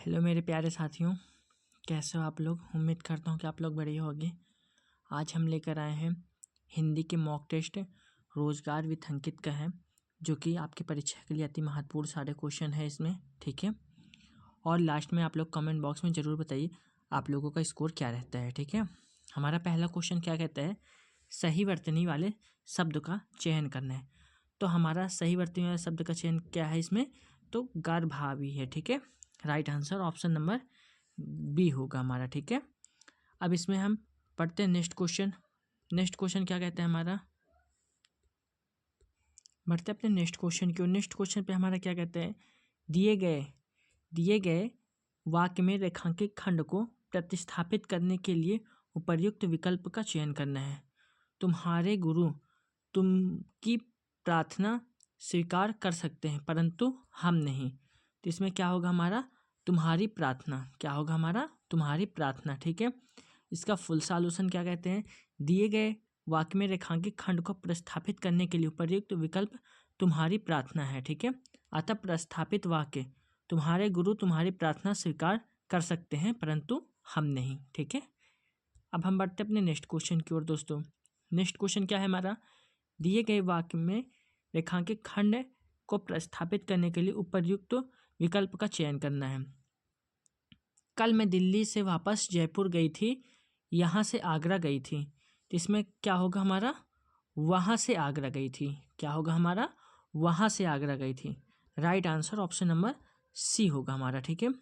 Hello मेरे प्यारे साथियों, कैसे हो आप लोग। उम्मीद करता हूँ कि आप लोग बढ़िया होंगे। आज हम लेकर आए हैं हिंदी के मॉक टेस्ट रोजगार विथ अंकित का है, जो कि आपकी परीक्षा के लिए अति महत्वपूर्ण सारे क्वेश्चन है इसमें, ठीक है। और लास्ट में आप लोग कमेंट बॉक्स में ज़रूर बताइए आप लोगों का स्कोर क्या रहता है, ठीक है। हमारा पहला क्वेश्चन क्या कहता है, सही वर्तनी वाले शब्द का चयन करना है। तो हमारा सही वर्तनी वाले शब्द का चयन क्या है इसमें, तो गर्भावी है, ठीक है। Right answer option number B होगा हमारा, ठीक है। अब इसमें हम पढ़ते हैं नेक्स्ट क्वेश्चन। नेक्स्ट क्वेश्चन क्या कहता है हमारा, बढ़ते अपने नेक्स्ट क्वेश्चन की ओर। नेक्स्ट क्वेश्चन पे हमारा क्या कहता है, दिए गए वाक्य में रेखांकित खंड को प्रतिस्थापित करने के लिए उपर्युक्त विकल्प का चयन करना है। तुम्हारे गुरु तुमकी प्रार्थना स्वीकार कर सकते हैं परंतु हम नहीं। तो इसमें क्या होगा हमारा, तुम्हारी प्रार्थना। क्या होगा हमारा, तुम्हारी प्रार्थना, ठीक है। इसका फुल सॉल्यूशन क्या कहते हैं, दिए गए वाक्य में रेखांकित खंड को प्रस्थापित करने के लिए उपर्युक्त विकल्प तुम्हारी प्रार्थना है, ठीक है। अतः प्रस्थापित वाक्य, तुम्हारे गुरु तुम्हारी प्रार्थना स्वीकार कर सकते हैं परंतु हम नहीं, ठीक है। अब हम बढ़ते अपने नेक्स्ट क्वेश्चन की ओर दोस्तों। नेक्स्ट क्वेश्चन क्या है हमारा, दिए गए वाक्य में रेखांकित खंड को प्रस्थापित करने के लिए उपर्युक्त विकल्प का चयन करना है। कल मैं दिल्ली से वापस जयपुर गई थी, यहाँ से आगरा गई थी। तो इसमें क्या होगा हमारा, वहाँ से आगरा गई थी। क्या होगा हमारा, वहाँ से आगरा गई थी। Right answer option number C होगा हमारा, ठीक है।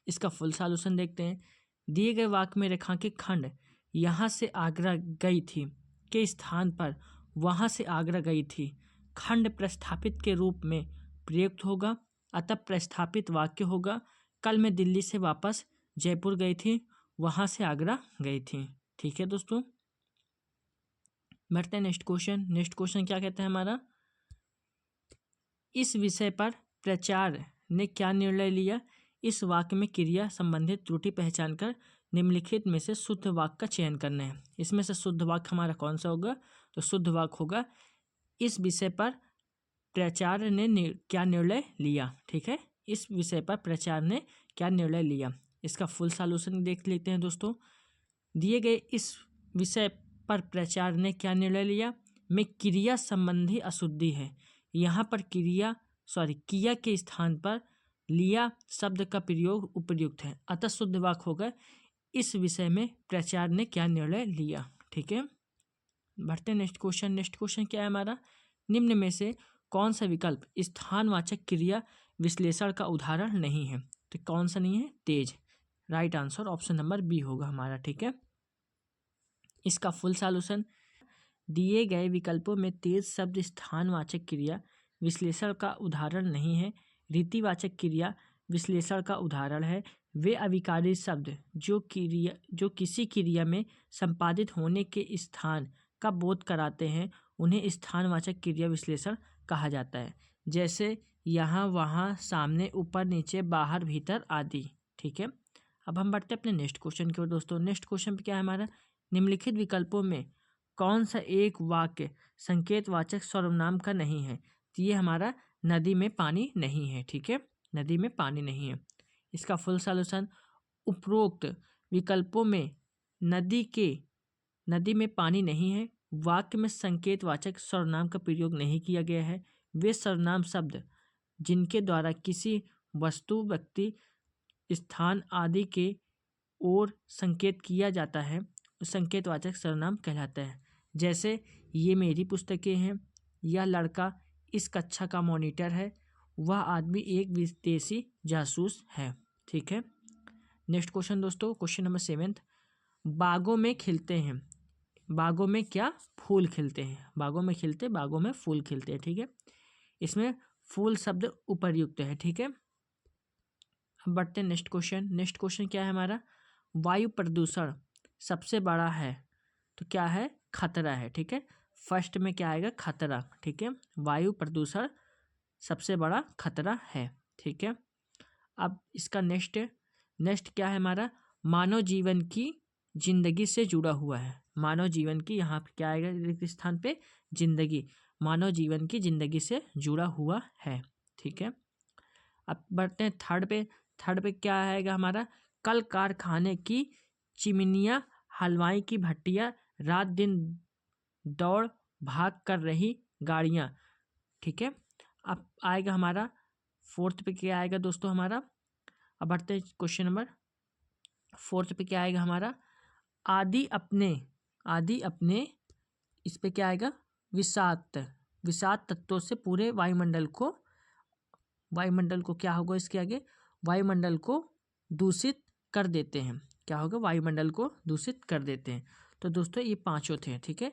इसका फुल सॉल्यूशन देखते हैं। दिए गए वाक्य में रेखांकित खंड यहाँ से आगरा गई थी के स्थान पर वहाँ से आगरा गई थी खंड प्रस्थापित के रूप में प्रयुक्त होगा, अतः प्रस्थापित वाक्य होगा कल मैं दिल्ली से वापस जयपुर गई थी, वहाँ से आगरा गई थी, ठीक है दोस्तों। बढ़ते हैं नेक्स्ट क्वेश्चन। नेक्स्ट क्वेश्चन क्या कहता है हमारा, इस विषय पर प्राचार्य ने क्या निर्णय लिया, इस वाक्य में क्रिया संबंधित त्रुटि पहचान कर निम्नलिखित में से शुद्ध वाक्य का चयन करना है। इसमें से शुद्ध वाक्य हमारा कौन सा होगा, तो शुद्ध वाक्य होगा इस विषय पर प्राचार्य ने क्या निर्णय लिया, ठीक है। इस विषय पर प्राचार्य ने क्या निर्णय लिया। इसका फुल सॉल्यूशन देख लेते हैं दोस्तों। दिए गए इस विषय पर प्राचार्य ने क्या निर्णय लिया में क्रिया संबंधी अशुद्धि है, यहाँ पर किया के स्थान पर लिया शब्द का प्रयोग उपयुक्त है, अतः शुद्ध वाक्य होगा इस विषय में प्राचार्य ने क्या निर्णय लिया, ठीक है। बढ़ते नेक्स्ट क्वेश्चन। नेक्स्ट क्वेश्चन क्या है हमारा, निम्न में से कौन सा विकल्प स्थानवाचक क्रिया विश्लेषण का उदाहरण नहीं है। तो कौन सा नहीं है, तेज। Right answer option number B होगा हमारा, ठीक है। इसका फुल सॉल्यूशन, दिए गए विकल्पों में तेज शब्द स्थानवाचक क्रिया विश्लेषण का उदाहरण नहीं है, रीतिवाचक क्रिया विश्लेषण का उदाहरण है। वे अविकारी शब्द जो किसी क्रिया में संपादित होने के स्थान का बोध कराते हैं उन्हें स्थानवाचक क्रिया विश्लेषण कहा जाता है, जैसे यहाँ वहाँ सामने ऊपर नीचे बाहर भीतर आदि, ठीक है। अब हम बढ़ते हैं अपने नेक्स्ट क्वेश्चन की ओर दोस्तों। नेक्स्ट क्वेश्चन पे क्या है हमारा, निम्नलिखित विकल्पों में कौन सा एक वाक्य संकेतवाचक सर्वनाम का नहीं है। तो ये हमारा नदी में पानी नहीं है, ठीक है, नदी में पानी नहीं है। इसका फुल सॉल्यूशन, उपरोक्त विकल्पों में नदी में पानी नहीं है, वाक्य में संकेतवाचक सर्वनाम का प्रयोग नहीं किया गया है। वे सर्वनाम शब्द जिनके द्वारा किसी वस्तु व्यक्ति स्थान आदि के ओर संकेत किया जाता है संकेतवाचक सर्वनाम कहलाता है, जैसे ये मेरी पुस्तकें हैं, यह लड़का इस कक्षा का मॉनिटर है, वह आदमी एक विदेशी जासूस है, ठीक है। नेक्स्ट क्वेश्चन दोस्तों, क्वेश्चन नंबर 7। बागों में खिलते हैं, बागों में क्या फूल खिलते हैं, बागों में खिलते बागों में फूल खिलते हैं, ठीक है। इसमें फूल शब्द उपर्युक्त है, ठीक है। अब बढ़ते हैं नेक्स्ट क्वेश्चन। नेक्स्ट क्वेश्चन क्या है हमारा, वायु प्रदूषण सबसे बड़ा है, तो क्या है, खतरा है, ठीक है। फर्स्ट में क्या आएगा, खतरा, ठीक है। वायु प्रदूषण सबसे बड़ा खतरा है, ठीक है। अब इसका नेक्स्ट क्या है हमारा, मानव जीवन की जिंदगी से जुड़ा हुआ है। मानव जीवन की, यहाँ पे क्या आएगा रिक्त स्थान पे, जिंदगी, मानव जीवन की जिंदगी से जुड़ा हुआ है, ठीक है। अब बढ़ते हैं थर्ड पे, थर्ड पे क्या आएगा हमारा, कल कारखाने की चिमनियाँ, हलवाई की भट्टियाँ, रात दिन दौड़ भाग कर रही गाड़ियाँ। ठीक है, अब आएगा हमारा फोर्थ पे क्या आएगा दोस्तों हमारा, अब बढ़ते हैं क्वेश्चन नंबर फोर्थ पे क्या आएगा हमारा, आदि अपने इस पे क्या आएगा, विषाक्त तत्वों से पूरे वायुमंडल को क्या होगा, इसके आगे वायुमंडल को दूषित कर देते हैं। क्या होगा, वायुमंडल को दूषित कर देते हैं। तो दोस्तों ये पांचों थे। ठीक है,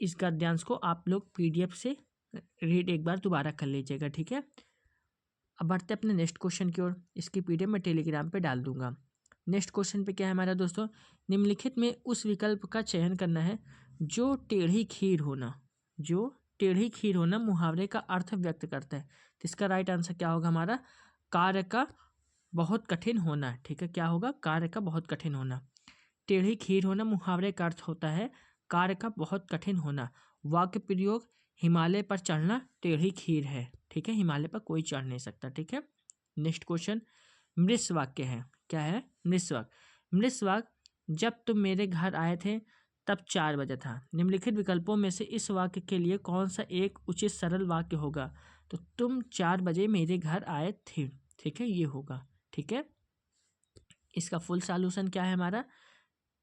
इस गद्यांश को आप लोग PDF से रीड एक बार दोबारा कर लीजिएगा। ठीक है, अब बढ़ते अपने नेक्स्ट क्वेश्चन की ओर। इसकी PDF मैं टेलीग्राम पे डाल दूंगा। नेक्स्ट क्वेश्चन पे क्या है हमारा दोस्तों, निम्नलिखित में उस विकल्प का चयन करना है जो टेढ़ी खीर होना मुहावरे का अर्थ व्यक्त करता है। तो इसका राइट आंसर क्या होगा हमारा, कार्य का बहुत कठिन होना। ठीक है, क्या होगा, कार्य का बहुत कठिन होना। टेढ़ी खीर होना मुहावरे का अर्थ होता है कार्य का बहुत कठिन होना। वाक्य प्रयोग, हिमालय पर चढ़ना टेढ़ी खीर है। ठीक है, हिमालय पर कोई चढ़ नहीं सकता। ठीक है, नेक्स्ट क्वेश्चन मृष वाक्य है। क्या है, मृष वाक्य, जब तुम मेरे घर आए थे तब 4 बजे था। निम्नलिखित विकल्पों में से इस वाक्य के लिए कौन सा एक उचित सरल वाक्य होगा। तो तुम 4 बजे मेरे घर आए थे। ठीक है, ये होगा। ठीक है, इसका फुल सॉल्यूशन क्या है हमारा,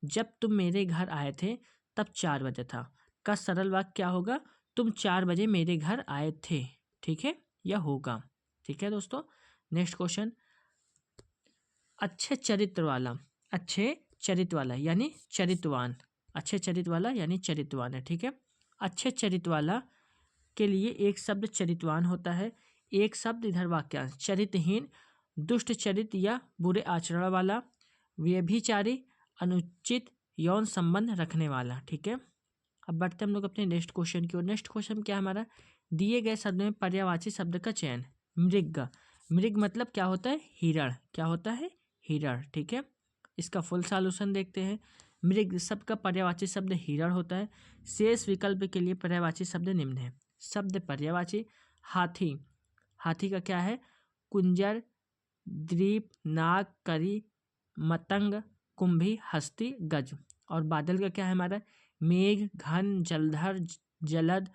जब तुम मेरे घर आए थे तब 4 बजे था का सरल वाक्य क्या होगा, तुम 4 बजे मेरे घर आए थे। ठीक है, यह होगा। ठीक है दोस्तों, नेक्स्ट क्वेश्चन, अच्छे चरित्र वाला यानी चरित्रवान, अच्छे चरित्र वाला यानी चरित्रवान है। ठीक है, अच्छे चरित्र वाला के लिए एक शब्द चरित्रवान होता है, एक शब्द इधर वाक्यांश चरित्रहीन, दुष्ट चरित्र या बुरे आचरण वाला, व्यभिचारी, अनुचित यौन संबंध रखने वाला। ठीक है, अब बढ़ते हम लोग अपने नेक्स्ट क्वेश्चन की ओर। नेक्स्ट क्वेश्चन क्या हमारा, दिए गए शब्द में पर्यायवाची शब्द का चयन। मृग मतलब क्या होता है, हिरण। क्या होता है, हिरण। ठीक है, इसका फुल सॉल्यूशन देखते हैं। मृग शब्द का पर्यायवाची शब्द हिरण होता है। शेष विकल्प के लिए पर्यायवाची शब्द निम्न है। शब्द पर्यायवाची, हाथी का क्या है, कुंजर, द्वीप, नाग, करी, मतंग, कुंभी, हस्ती, गज। और बादल का क्या है हमारा, मेघ, घन, जलधर, जलद,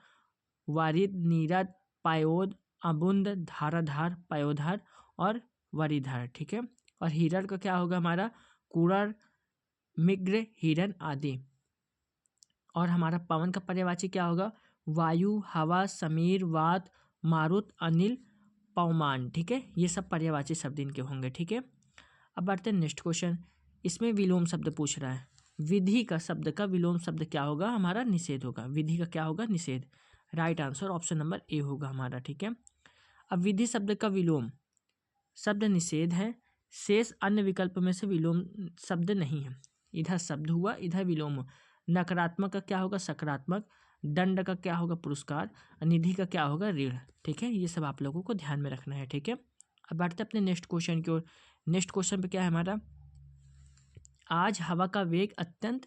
वारिद, नीरद, पायोद, अबुंद, धाराधार, पयोधार और वरिधार। ठीक है, और हिरण का क्या होगा हमारा, कुरर, मिग्र, हिरण आदि। और हमारा पवन का पर्यायवाची क्या होगा, वायु, हवा, समीर, वात, मारुत, अनिल, पवमान। ठीक है, ये सब पर्यायवाची शब्द इनके होंगे। ठीक है, अब बढ़ते हैं नेक्स्ट क्वेश्चन। इसमें विलोम शब्द पूछ रहा है। विधि का शब्द का विलोम शब्द क्या होगा हमारा, निषेध होगा। विधि का क्या होगा, निषेध। Right answer option number A होगा हमारा। ठीक है, अब विधि शब्द का विलोम शब्द निषेध है। शेष अन्य विकल्प में से विलोम शब्द नहीं है। इधर शब्द हुआ, इधर विलोम हुआ। नकारात्मक का क्या होगा, सकारात्मक। दंड का क्या होगा, पुरस्कार। निधि का क्या होगा, ऋण। ठीक है, ये सब आप लोगों को ध्यान में रखना है। ठीक है, अब बढ़ते अपने नेक्स्ट क्वेश्चन की ओर। नेक्स्ट क्वेश्चन पे क्या है हमारा, आज हवा का वेग अत्यंत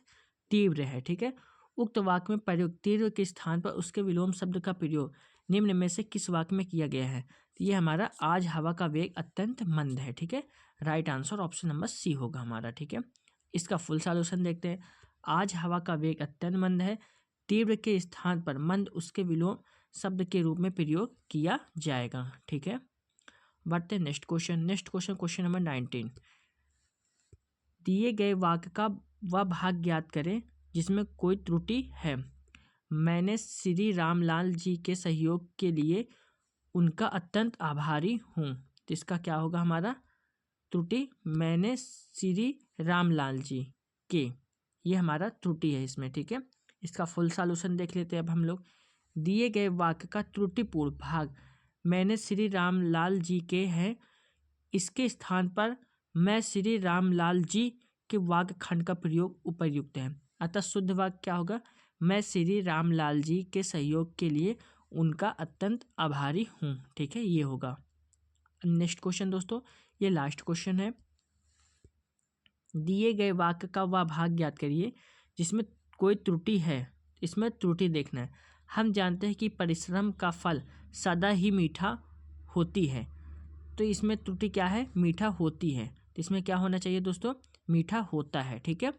तीव्र है। ठीक है, उक्त वाक्य में प्रयुक्त तीव्र के स्थान पर उसके विलोम शब्द का प्रयोग निम्न में से किस वाक्य में किया गया है। तो ये हमारा आज हवा का वेग अत्यंत मंद है। ठीक है, right answer option number C होगा हमारा। ठीक है, इसका फुल सॉल्यूशन देखते हैं। आज हवा का वेग अत्यंत मंद है, तीव्र के स्थान पर मंद उसके विलोम शब्द के रूप में प्रयोग किया जाएगा। ठीक है, बढ़ते हैं नेक्स्ट क्वेश्चन क्वेश्चन नंबर 19। दिए गए वाक्य का वह भाग ज्ञात करें जिसमें कोई त्रुटि है। मैंने श्री रामलाल जी के सहयोग के लिए उनका अत्यंत आभारी हूँ। तो इसका क्या होगा हमारा, त्रुटि। मैंने श्री रामलाल जी के, ये हमारा त्रुटि है इसमें। ठीक है, इसका फुल सॉल्यूशन देख लेते हैं अब हम लोग। दिए गए वाक्य का त्रुटिपूर्ण भाग मैंने श्री रामलाल जी के है, इसके स्थान पर मैं श्री रामलाल जी के वाक्य खंड का प्रयोग उपयुक्त है। अतः शुद्ध वाक्य क्या होगा, मैं श्री रामलाल जी के सहयोग के लिए उनका अत्यंत आभारी हूँ। ठीक है, ये होगा। नेक्स्ट क्वेश्चन दोस्तों, ये लास्ट क्वेश्चन है। दिए गए वाक्य का वह भाग ज्ञात करिए जिसमें कोई त्रुटि है। इसमें त्रुटि देखना है। हम जानते हैं कि परिश्रम का फल सदा ही मीठा होती है। तो इसमें त्रुटि क्या है, मीठा होती है। तो इसमें क्या होना चाहिए दोस्तों, मीठा होता है। ठीक है,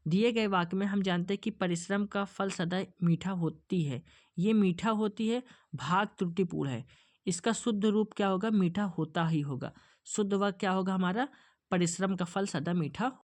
दिए गए वाक्य में हम जानते हैं कि परिश्रम का फल सदा मीठा होती है, ये मीठा होती है भाग त्रुटिपूर्ण है। इसका शुद्ध रूप क्या होगा, मीठा होता ही होगा। शुद्ध वाक्य क्या होगा हमारा, परिश्रम का फल सदा मीठा